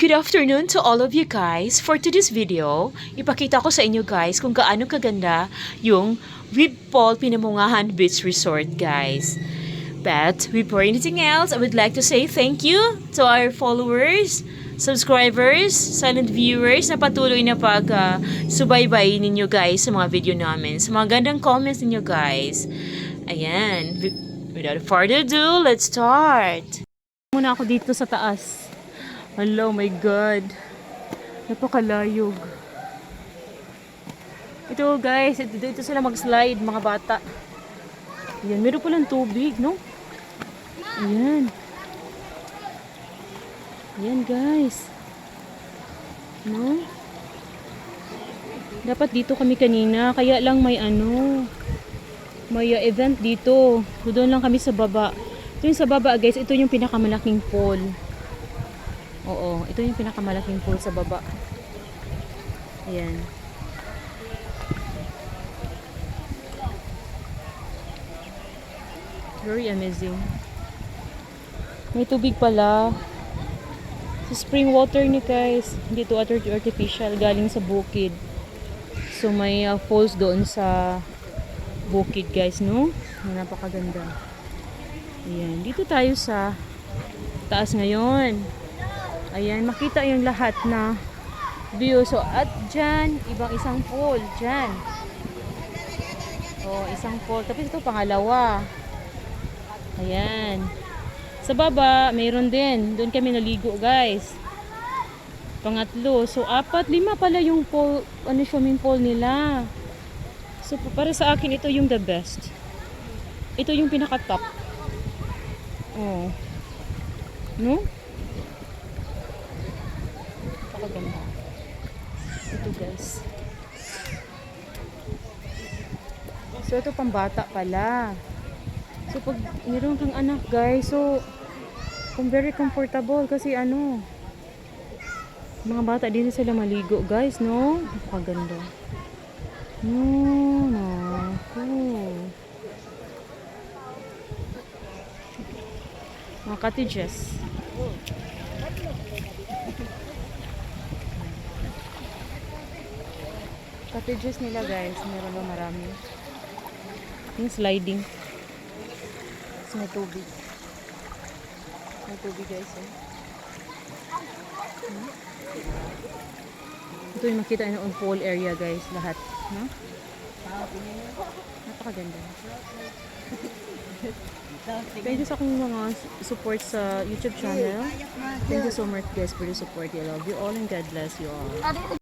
Good afternoon to all of you guys. For today's video, ipakita ko sa inyo guys kung gaano kaganda yung Whipple Pinamungahan Beach Resort guys. But before anything else, I would like to say thank you to our followers, subscribers, silent viewers na patuloy na subaybay ninyo guys sa mga video namin. Sa mga gandang comments ninyo guys. Ayan. Without further ado, let's start. Muna ako dito sa taas. Hello, my God. Napakalayog. Ito guys, dito sila mag-slide mga bata. Ayan, meron palang tubig, no? Ayan. Ayan guys. No? Dapat dito kami kanina, kaya lang may may event dito. Doon lang kami sa baba. Ito yung sa baba guys, ito yung pinakamalaking pool. Oo, ito yung pinakamalaking pool sa baba. Ayan. Very amazing. May tubig pala. Sa spring water ni guys. Hindi ito artificial. Galing sa bukid. So may falls doon sa bukid guys, no? Napakaganda. Ayan. Dito tayo sa taas ngayon. Ayan, makita yung lahat na view. So, at dyan, isang pool. Dyan. Oh, isang pool. Tapos ito, pangalawa. Ayan. Sa baba, mayroon din. Doon kami naligo, guys. Pangatlo. So, 4, 5 pala yung pool, swimming pool nila. So, para sa akin, ito yung the best. Ito yung pinaka-top. Oh. No? Ganda. Ito guys. So ito pambata pala. So pag meron kang anak guys, so kung very comfortable kasi mga bata din sila maligo guys, no? Napakaganda. Mga cottages. Cottages nila guys, meron na marami. Yung sliding. So, may tubig. May tubig guys. Ito yung makita yung pool area guys, lahat. No? Napakaganda. Thank you sa aking mga support sa YouTube channel. Thank you so much guys for the support. I love you all and God bless you all.